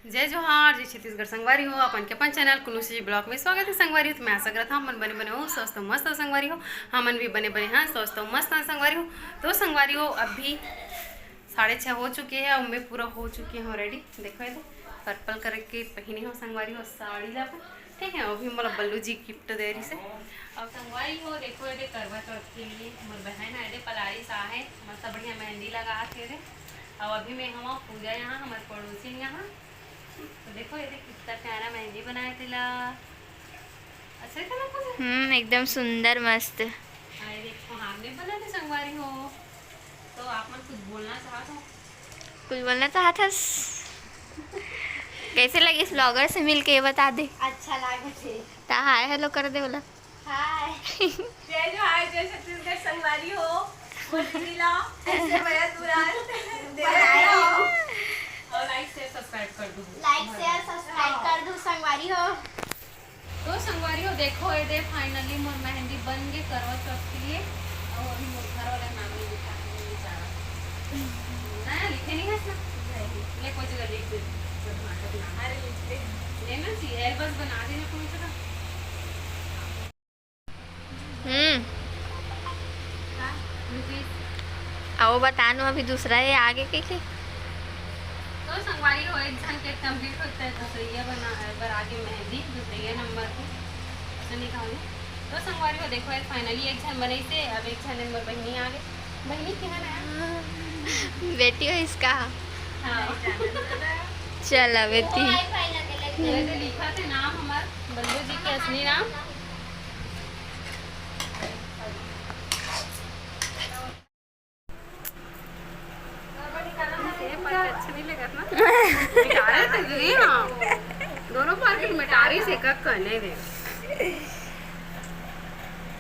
जय जोहार, जय छत्तीसगढ़। संगवारी हो अपन के अपन चैनल कुनुसी ब्लॉग में स्वागत है। संगवारी हो तो मैं आशा करता हूँ मन बने बने हो, स्वस्थ हो, मस्त हो। संगवारी हो हमन भी बने बने हैं, स्वस्थ हो, मस्त हैं। संगवारी हो तो संगवारी हो अभी 6:30 हो चुके हैं और मैं पूरा हो चुकी हूँ रेडी। देखो ये पर्पल कलर के पहनी हो संगवारी हो साड़ी ला पर, ठीक है। अभी मतलब बल्लू जी गिफ्ट दे रही से। अब संगवारी हो देखो ये करवा चौथ के लिए मोर बहन है पलारी सा है, मस्त बढ़िया मेहंदी लगा के। और अभी मैं हम पूजा यहाँ हमारे पड़ोसी यहाँ, तो देखो ये कितना प्यारा मेहंदी बनाया थे। अच्छा था ना पूजा? एकदम सुंदर मस्त। अरे देखो हमने बना थे संगवारी हो। तो आप मन कुछ बोलना चाहते हो? कुछ बोलना चाहता था। कैसे लगी इस ब्लॉगर से मिलके ये बता दे। अच्छा लगा थे। ता हाय हेलो कर दे बोला। हाय जय जोहार, जय छत्तीसगढ़। संगवारी हो बोल ला ऐसे बड़ा तुरंत बनाया हो और लाइक शेयर सब्सक्राइब कर दो। लाइक शेयर सब्सक्राइब कर दो संगवारी हो। तो संगवारी हो देखो ये दे फाइनली मोर मेहंदी बन गई करवा चौथ के लिए। और अभी मोर घर वाला नाम नहीं लिखा है बेचारा। ना लिखे नहीं है इसमें, ले कोई जगह लिख दे। अरे लिखते लेना चाहिए बस बना देना कोई जगह। आओ बतानो अभी दूसरा है आगे के तो संगवारी हो एक जन के कंप्लीट होता है दूसरी बना पर आगे मेहंदी दूसरे नंबर पे ऐसा निकालो। तो संगवारी हो देखो फाइनली एक जन बने से अब एक जन नंबर बहनी आ गए। बहनी क्या है? बेटी हो इसका। हाँ चला बेटी। तो लिखा थे नाम हमार बल्लू जी के असली नाम। अच्छा नहीं लगा ना मिटारे थे दोनों पार्केट मिटारी से कक करने दे।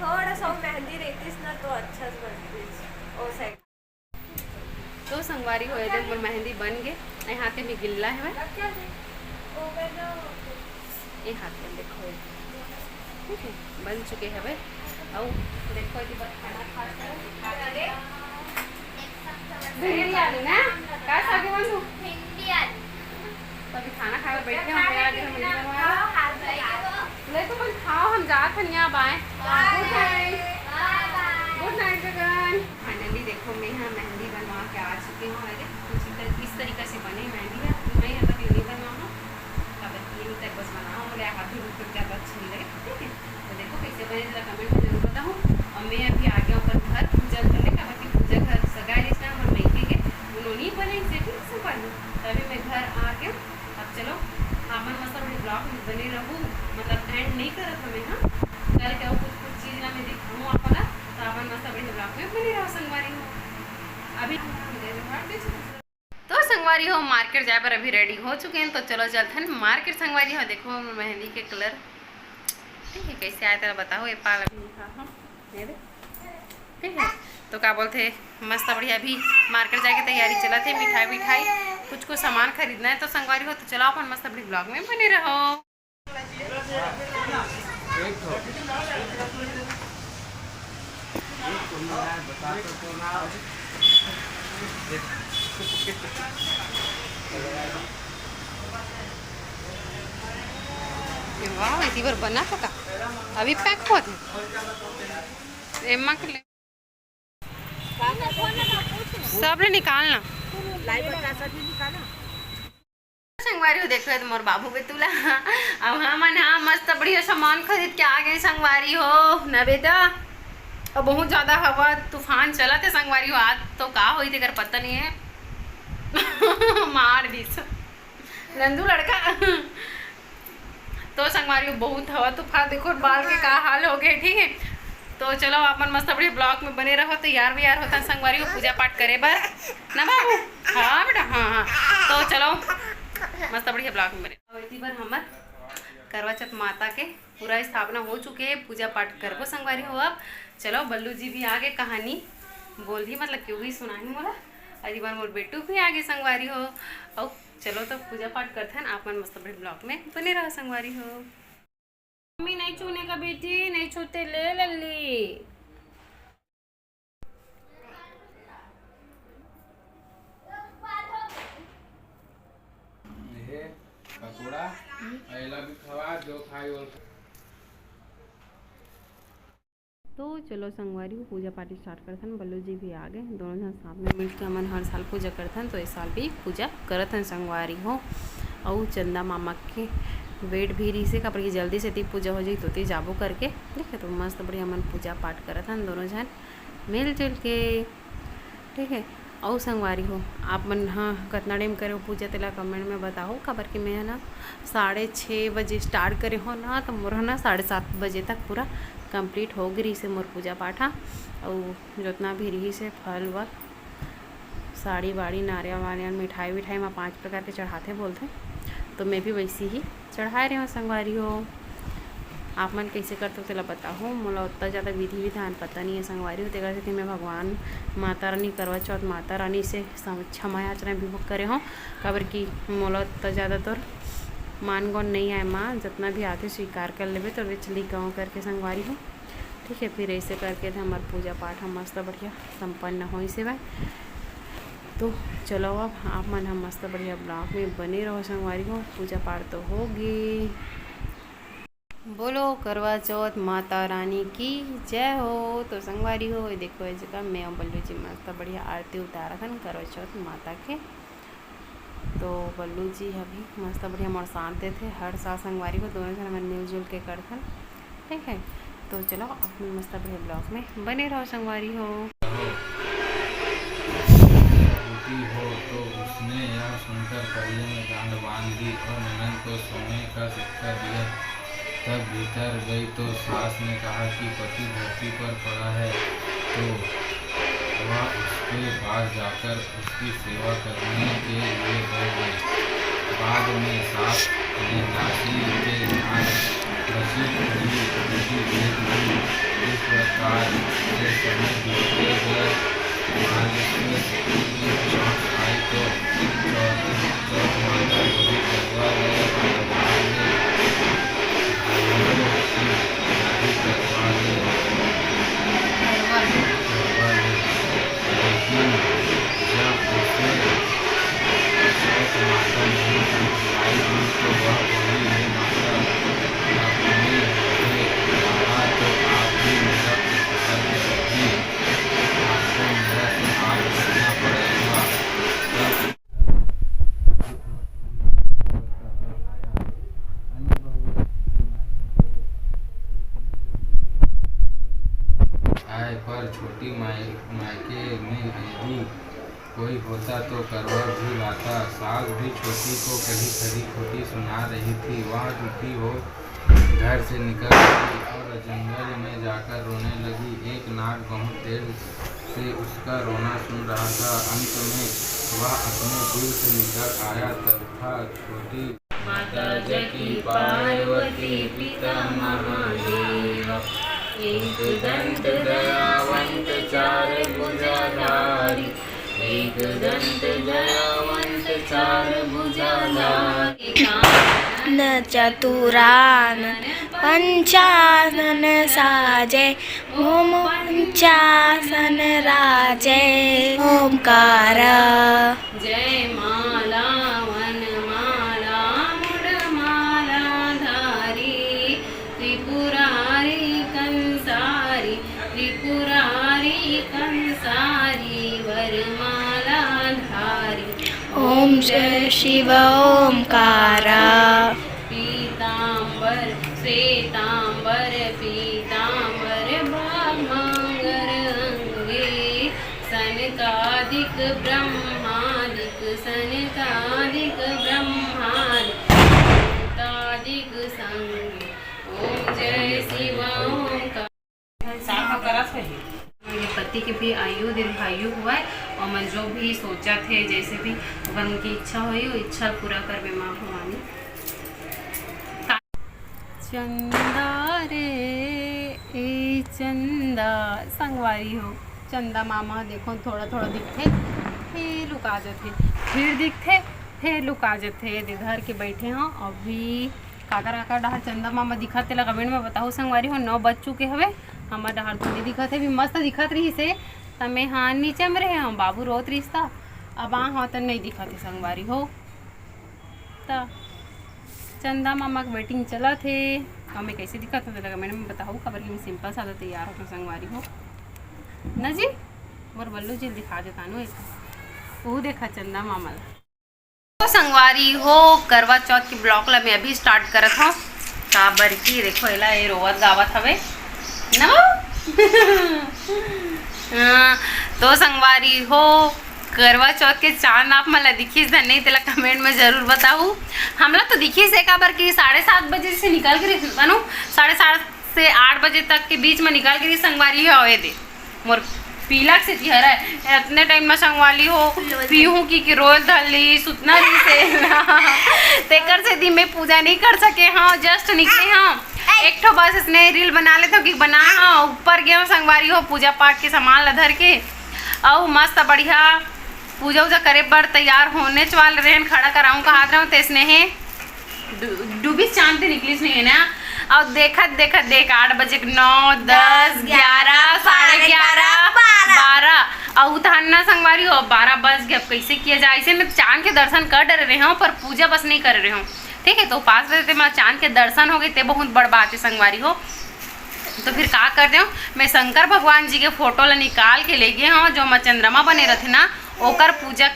थोड़ा सा मेहंदी रहती ना तो अच्छा बनती ओ साइड। तो संगवारी हो दे मेहंदी बन गए। यहाँ पे भी गिल्ला है ये हाथ में देखो ठीक है बन चुके हैं भाई। और देखो ये बस खाना खा ना का सागे बनू अभी खाना खाए बैठे हम आगे हम ले तो बस खाओ हम जात हैं यहाँ बाएं। गुड नाइट गगन। फाइनली देखो मैं यहाँ मेहंदी बनवा के आ चुकी हूँ। अरे कुछ इस तरीके से बनी मेहंदी है मैं यहाँ तक नहीं बनवाऊँ तब तीन तक बस बनाऊँ बोले हाथ ही रुक क्या अच्छा नहीं लगे ठीक है। तो देखो कैसे बने जरा कमेंट में जरूर बताऊँ। और मैं अभी आ गया ऊपर घर पूजा करने का बाकी पूजा घर सगा जिसना हम मैके के उन्होंने बने से ठीक से पढ़ तभी मैं घर आ गया। अब चलो हमन मतलब बड़ी ब्लॉग में बने रहूँ मतलब एंड नहीं करत हमें हाँ कर क्या कुछ कुछ चीज़ ना मैं दिखाऊँ अपना तो अपन मतलब बड़ी ब्लॉग में बने रहो संगवारी हो। अभी तो संगवारी हो मार्केट जाए पर अभी रेडी हो चुके हैं तो चलो चलते हैं मार्केट। संगवारी हो देखो मेहंदी के कलर ठीक है कैसे आया तेरा बताओ। ये पाल अभी लिखा ठीक है। तो क्या बोलते मस्त बढ़िया अभी मार्केट जाके तैयारी चला थे मिठाई विठाई कुछ कुछ सामान खरीदना है। तो संगवारी हो तो चलो अपन मस्त बड़ी ब्लॉग में बने रहो। वाह इसी बार बना था अभी पैक हुआ थे एम्मा के लिए सब ले निकालना संगवारी हो देखो तो मोर बाबू के तुला अब हमन हाँ मस्त बढ़िया सामान खरीद के आ गए संगवारी हो न बेटा। और बहुत ज्यादा हवा तूफान चला थे संगवारी हो आज तो का हुई थी कर पता नहीं है मार दी नंदू लड़का। तो संगवारी हो बहुत हवा तूफान देखो बाल के का हाल हो गए ठीक है। तो चलो अपन मस्त बड़ी ब्लॉग में बने रहो तैयार भी यार होता संगवारी को पूजा पाठ करे बर ना बाबू। हाँ बेटा हाँ तो चलो मस्त बढ़िया ब्लॉग में बने बार हमर करवा चौथ माता के पूरा स्थापना हो चुके हैं पूजा पाठ करबो संगवारी हो। अब चलो बल्लू जी भी आगे कहानी बोल ही मतलब क्यों भी सुनाई मोला अजी बार मोर बेटू भी आगे संगवारी हो। और चलो तो पूजा पाठ करते हैं आप मस्त बड़े ब्लॉग में बने रहो संगवारी हो। मम्मी नहीं छूने का बेटी नहीं छूते ले लल्ली। पकोड़ा ऐला भी खवा जो खाई और तो चलो संगवारी पूजा पाठ स्टार्ट करथन। बल्लू जी भी आ गए, दोनों जन साथ में मिल के हमन हर साल पूजा करथन, तो इस साल भी पूजा करथन संगवारी हो। और चंदा मामा के वेट भी रही से काबर की जल्दी से ती पूजा हो जाई तो ती जाबो करके देखे। तो मस्त बढ़िया हमन पूजा पाठ करथन दोनों जन मिलजुल के, ठीक है। और संगवारी हो आप मन हाँ कितना टाइम करे हो पूजा तेला कमेंट में बताओ। काबर कि मैं ना 6:30 बजे स्टार्ट करे हो ना, तो मोर ना 7:30 बजे तक पूरा कंप्लीट हो गई से मोर पूजा पाठ। और जितना भी रही से फल व साड़ी वाड़ी नारियल वारियल मिठाई विठाई में 5 प्रकार के चढ़ाते बोलते, तो मैं भी वैसे ही चढ़ाए रहे हो संगवारी हो। आप मन कैसे करते हो तेला बताओ। मोला उतना ज़्यादा विधि विधान पता नहीं है संगवारी हो, तेकर से मैं भगवान माता रानी करवा चौथ माता रानी से क्षमा याचना भी करे हो। काबर कि मोला उतना ज़्यादा तो मान गौन नहीं आए माँ, जितना भी आके स्वीकार कर लेवे तो वे चली गाँव करके संगवारी हो, ठीक है। फिर ऐसे करके थे हमारा पूजा पाठ हम मस्त बढ़िया संपन्न हो से भाई। तो चलो अब आप मन हम मस्त बढ़िया ब्लॉग में बने रहो संगवारी हो। पूजा पाठ तो होगी। बोलो करवा चौथ माता रानी की जय हो। तो संगवारी हो देखो ये जगह मैं और बल्लू जी मस्त बढ़िया आरती उतारा था करवा चौथ माता के। तो बल्लू जी अभी मस्त बढ़िया मोर शांत थे हर साल संगवारी को दोनों जन मन मिलजुल के करथन, ठीक है। तो चलो अपने मस्त बढ़िया ब्लॉग में बने रहो संगवारी हो। हो तो उसने यह सुनकर पल्ले में गांड बांध दी और ननद को सोने का सिक्का दिया। तब भीतर गई तो सास ने कहा कि पति धरती पर पड़ा है, तो वह उसके पास जाकर उसकी सेवा करने के लिए बैठ गई। बाद में सास ने दासी के साथ रसी खड़ी देख ली। इस प्रकार से समय बीतते गए। आई तो चौथ माता बड़ी करवा लेकिन जब उसने चौथ माता नहीं आई तो वह बोली हे माता अपने कहा तो आप भी मेरा उपकार करेंगी, आपको मेरा से हाथ रखना पड़ेगा। आय पर छोटी मायके में यदि कोई होता तो करवा भी लाता। सास भी छोटी को कहीं खड़ी खोटी सुना रही थी। वह दुखी हो घर से निकल गई और जंगल में जाकर रोने लगी। एक नाग बहुत देर से उसका रोना सुन रहा था। अंत में वह अपने दिल से निकल आया। तब था छोटी माता जकी पार्वती पिता महादेव, एक दंत दयावंत चार भुजाधारी, एक दंत दयावंत चार भुजाधारी। न चतुरान पंचानन साजे, ओम पंचासन राजे ओमकार। जय माला वन माला मुड़ माला धारी, त्रिपुरारी कंसारी, त्रिपुरारी कंसारी वरमाला धारी। ओम जय शिव ओमकारा। पीतांबर श्वेतांबर पीतांबर भामांगर अंगे, सनकादिक ब्रह्मादिक सनकादिक ब्रह्मादिक तादिक संगे। ओम जय शिव ओमकार। मेरे पति के भी आयु दीर्घायु हुआ है और मैं जो भी सोचा थे जैसे भी उनकी इच्छा हुई वो इच्छा पूरा कर बे माँ भवानी। चंदा रे ए चंदा संगवारी हो। चंदा मामा देखो थोड़ा थोड़ा दिखते फिर लुका जाते, फिर दिखते फिर लुका जाते। इधर के बैठे हों अभी काका काका डहार चंदा मामा दिखत तेला कमेंट में बताओ संगवारी हो। 9 बज चुके हवे हमार डहार तो नहीं दिखत है। भी मस्त दिखत रही से तमे हाँ नीचे में रहे हम बाबू रोत रिश्ता अब हाँ तो नहीं दिखत है संगवारी हो। तो चंदा मामा के वेटिंग चला थे और मैं कैसे दिखा था लगा मैंने बताऊँ खबर कि मैं सिंपल सादा तैयार होकर संगवारी हो ना जी मोर बल्लू जी दिखा देता नो एक वो देखा चंदा मामा तो संगवारी हो करवा चौथ की ब्लॉग ला मैं अभी स्टार्ट करत हूँ का बरकी देखो एला ये रोवत गावत हवे ना तो संगवारी हो करवा चौथ के चांद आप मला दिखीस धन नहीं तेला कमेंट में जरूर बताऊ हमला तो दिखीस एक बार कि 7:30 बजे से निकल के मानो 7:30 से 8 बजे तक के बीच में निकल के संगवारी है आवे दे मोर पीला से तिहरा है इतने टाइम में संगवाली हो पीहू की रोल धली सुतना नहीं से तेकर से दी मैं पूजा नहीं कर सके हाँ जस्ट निकले हाँ एक ठो बस इसने रील बना ले तो कि बना हाँ ऊपर गया संगवारी हो पूजा पाठ के सामान ला धर के और मस्त बढ़िया पूजा उजा करे पर तैयार होने वाले रहन खड़ा कराऊँ का हाथ रहूँ तेसने है डूबी चांद निकली नहीं है ना और देखत देखत देख 8 बजे 9 10 11 11:30 12 और उतारना संगवारी हो 12 बज गए अब कैसे किया जाए ऐसे मैं चांद के दर्शन कर डर रहे हूँ पर पूजा बस नहीं कर रहे हूँ ठीक है तो 5 बजे मैं चांद के दर्शन हो गए थे बहुत बड़ बात है संगवारी हो तो फिर का करते हो मैं शंकर भगवान जी के फोटो ला निकाल के ले गए हाँ जो मैं चंद्रमा बने रहते ना ओकर पूजा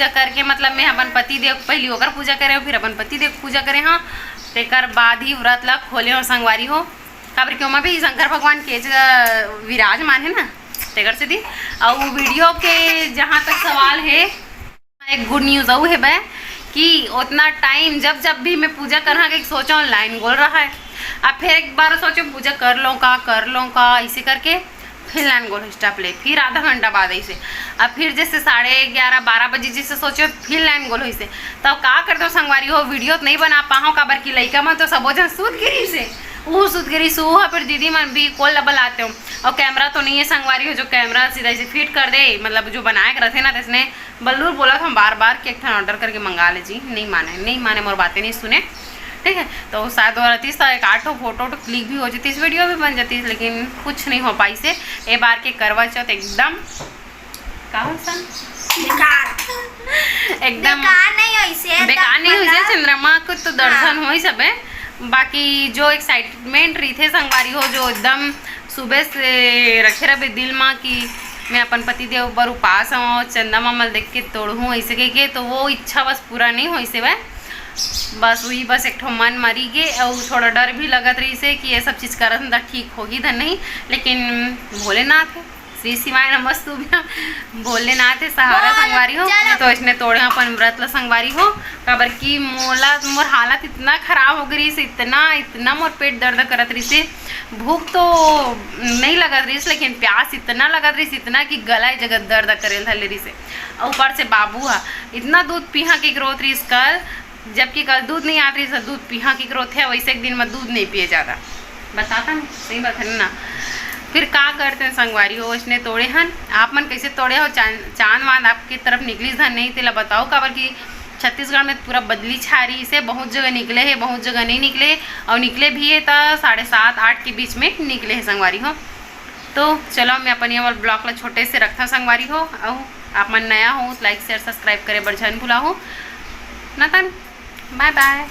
करके मतलब मैं अपन पति देव पहले ओकर पूजा करे फिर अपन पति देव पूजा करे हाँ तेकर बाद ही व्रत ला खोले हो संगवारी हो काबर क्यों भी शंकर भगवान के विराजमान है ना तेकर से दी और वीडियो के जहाँ तक सवाल है एक गुड न्यूज़ वो है भाई कि उतना टाइम जब भी मैं पूजा कर के सोचा ऑनलाइन बोल रहा है अब फिर एक बार सोचो पूजा कर लो का ऐसे करके फिर लाइन गोल स्टॉप ले फिर आधा घंटा बाद ऐसे अब फिर जैसे 11:30 12 बजे जैसे सोचो फिर लाइन गोल से तब का करते हो संगवारी हो वीडियो तो नहीं बना पाओ काबर की लड़का मन तो सबो जन सूत गिरी से वो सूत गिरी सू है फिर दीदी मन भी कोल डबल आते हो और कैमरा तो नहीं है संगवारी हो जो कैमरा सीधा ऐसे फिट कर दे मतलब जो बनाए के रहते ना तो इसने बल्लूर बोला था हम बार कि एक था ऑर्डर करके मंगा ले जी नहीं माने मोर बातें नहीं सुने ठीक है तो शायद और रहती एक 8 फोटो क्लिक भी हो जाती इस वीडियो भी बन जाती लेकिन कुछ नहीं हो पाई से ए बार के करवा चौथ एकदम एकदम बेकार नहीं हुई चंद्रमा को तो दर्शन हो ही सब है बाकी जो एक्साइटमेंट रही थे संगवारी हो जो एकदम सुबह से रखे रहे दिल में कि मैं अपन पति देव पर उपास हूँ चंदा मामल देख के तोड़ूँ ऐसे के तो वो इच्छा बस पूरा नहीं हो इसे वह बस वही बस एक ठो मन मरी गे और थोड़ा डर भी लगत रही से कि ये सब चीज़ करत तो ठीक होगी धन नहीं लेकिन भोलेनाथ श्री शिवाय नमस्तुभ्यम भोलेनाथ सहारा संगवारी हो तो इसने तोड़े अपन व्रत ला संगवारी हो काबर की मोर हालत इतना खराब हो गई से इतना मोर पेट दर्द करत रही से भूख तो नहीं लगत रही लेकिन प्यास इतना लगत रही इतना कि गला जगह दर्द करेल धले रही से ऊपर से बाबू हा इतना दूध पीहा की ग्रोथ रही कल जबकि कल दूध नहीं आती रही दूध पीहा की ग्रोथ है वैसे एक दिन में दूध नहीं पिए ज़्यादा बताता नहीं सही बात है ना फिर का करते हैं संगवारी हो इसने तोड़े हन आप मन कैसे तोड़े हो चांद वांद आपकी तरफ निकली धन नहीं तेला बताओ काबर कि छत्तीसगढ़ में पूरा बदली छा रही से बहुत जगह निकले है बहुत जगह नहीं निकले और निकले भी है तो 7:30 8 के बीच में निकले है संगवारी हो तो चलो मैं अपन ये ब्लॉग ला छोटे से रखता संगवारी हो और आप मन नया हो लाइक शेयर सब्सक्राइब करे बड़ झन भुला हो ना तन बाय बाय।